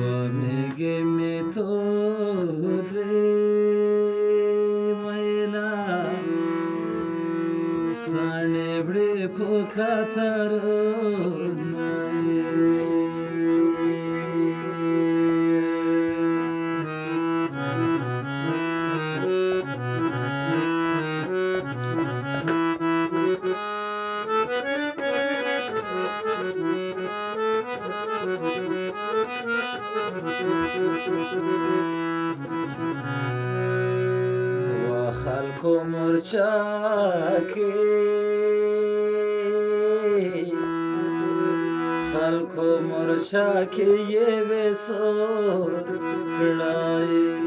Wamege me tore maila sane bde pukhataro وخلق مرچاكي خلق مرچاكي يبسور كړای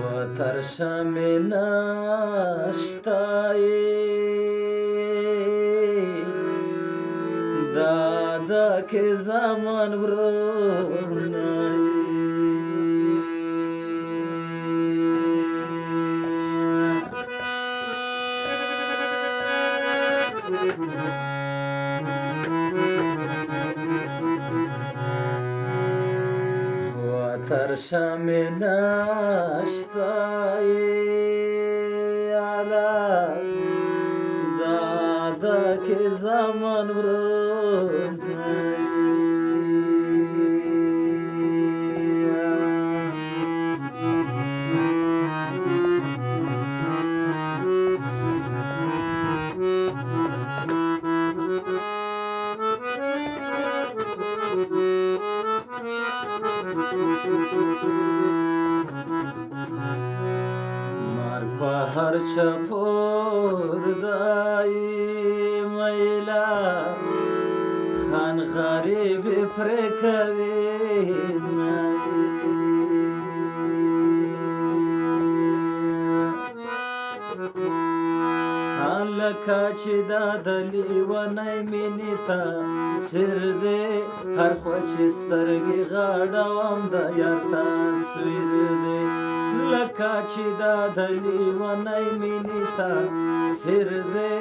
وترشا من اشتاي دادا के zaman ورنای وترشا من اشتاي على دادا के zaman मार पहाड़ चपोर दाई मैला खान गरीब फ्रेकवे लकाची दादली ونای مینیتا سر دې هر خوش سترګې غاړوم د یار تصویر دې لکاچی دادلی ونای مینیتا سر دې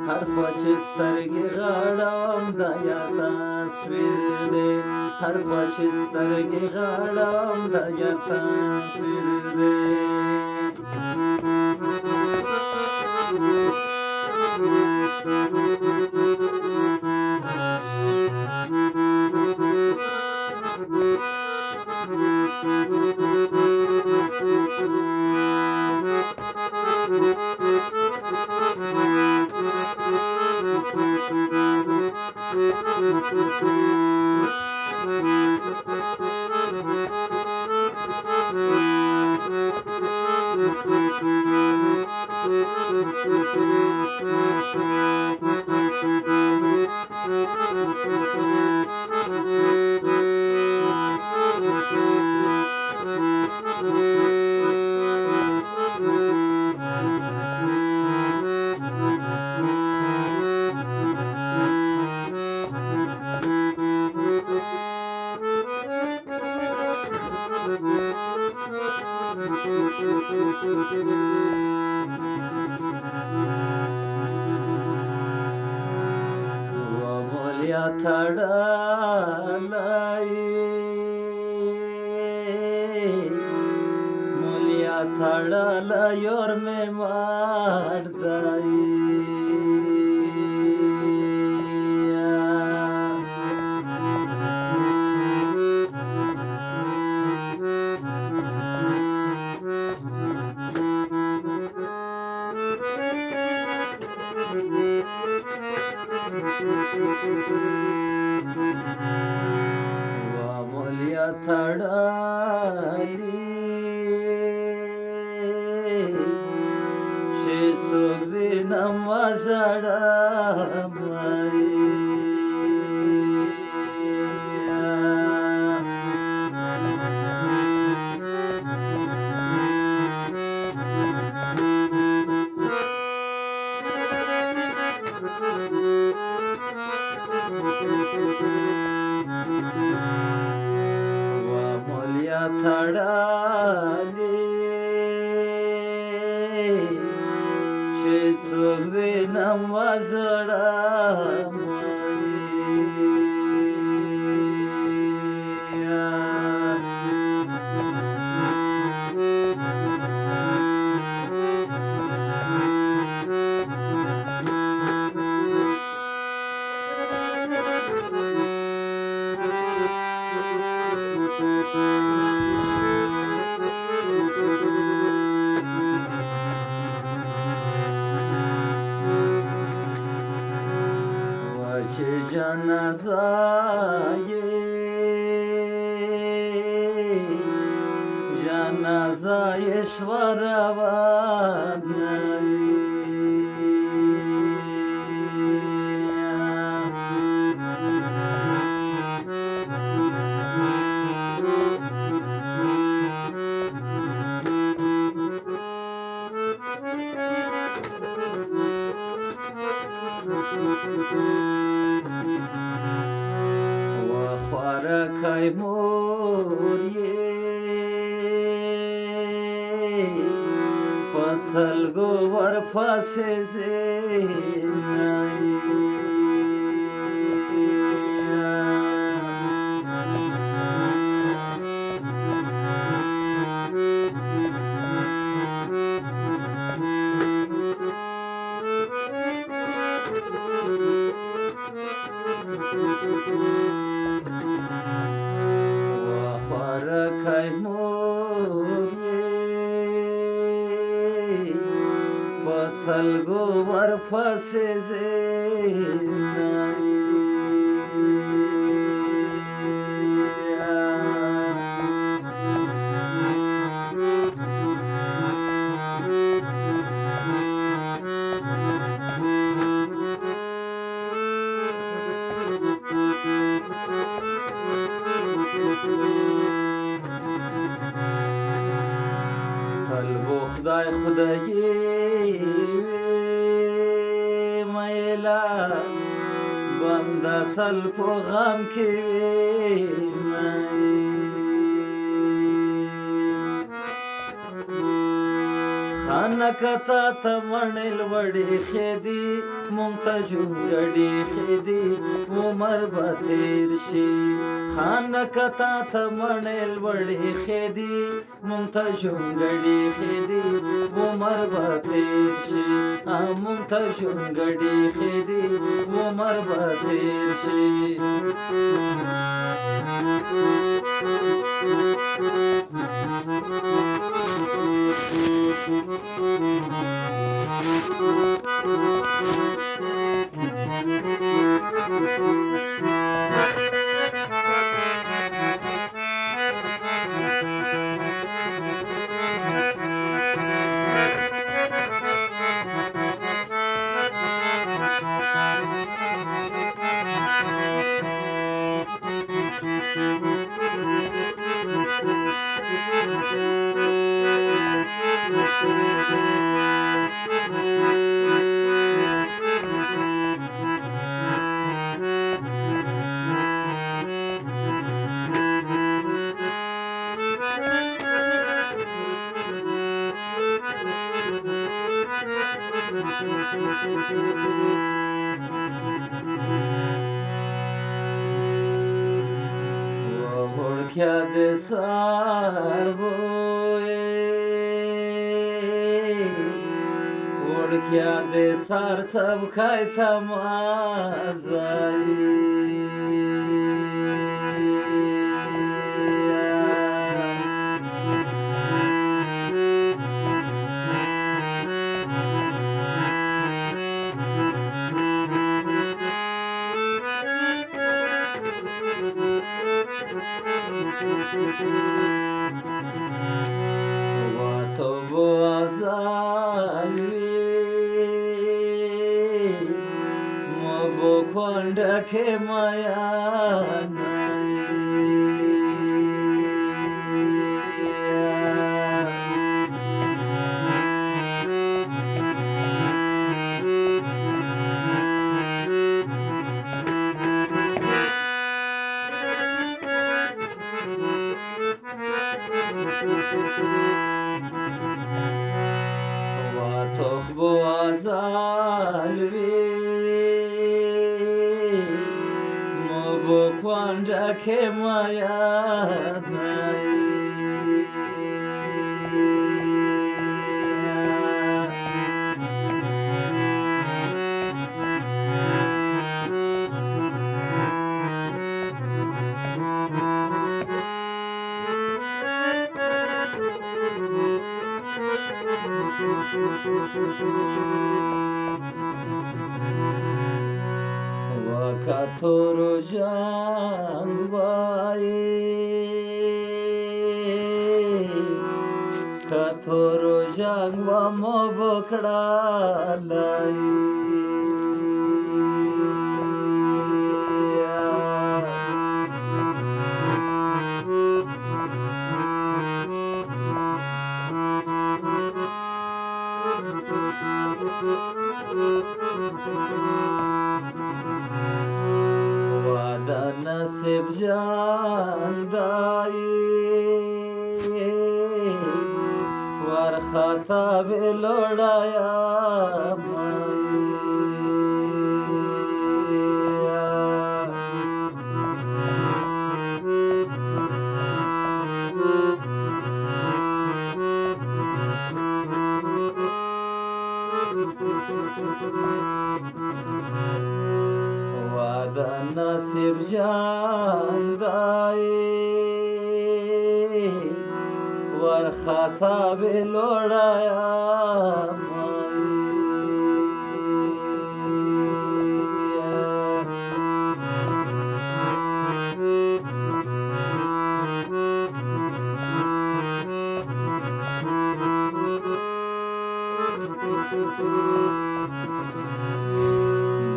هر خوش سترګې غاړوم د یار تصویر دې هر خوش سترګې غاړوم د یار تصویر دې ومولیا تړلای مولیا تړلای اور مې ماردای ومولیا تړلای چې څوک وینم وژړمای ومولیا تړلای وینم وزړم چې جنازه یې شوه روانه وخوارکی مور یې په سلګو ورپسې زینایي وخوارکی مور یې په سلګو ورپسې زینایي تل بو خدای خدایي میلا بنده تل په غم کې وي خانکتا ته مڼې لوړې خېدي مونږ ته جونګړې خېدي عمر به تېر شي خانکتا ته مڼې لوړې خېدي مونږ ته جونګړې خېدي عمر به تېر شي مونږ ته جونګړې خېدي عمر به تېر شي وړکیا د وړکیا د سار سبکای تمازای واتو بو ازالوی مو بو کندکه واتو بو azalvi mo bo kwanja ke maya nai Wakatoro jangwaye Katoro jangwa mobokda lai Wada nasib jandai War khata velodaya Wada nasib jandai War khata velodaya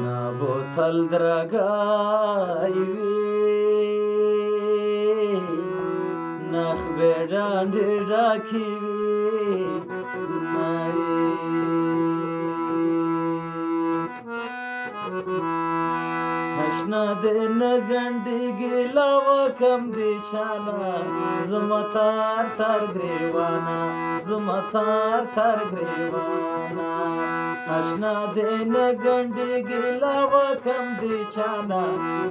Na botal dragai Nach bedan dirakivi Hashna de nagandi gilawa kam dishana Zumatar tar grevana Zumatar tar grevana Hashna de nagandi gilawa kam dishana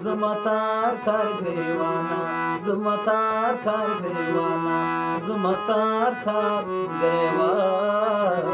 Zumatar tar grevana Zumatar tar grevana Zumatar tar grevana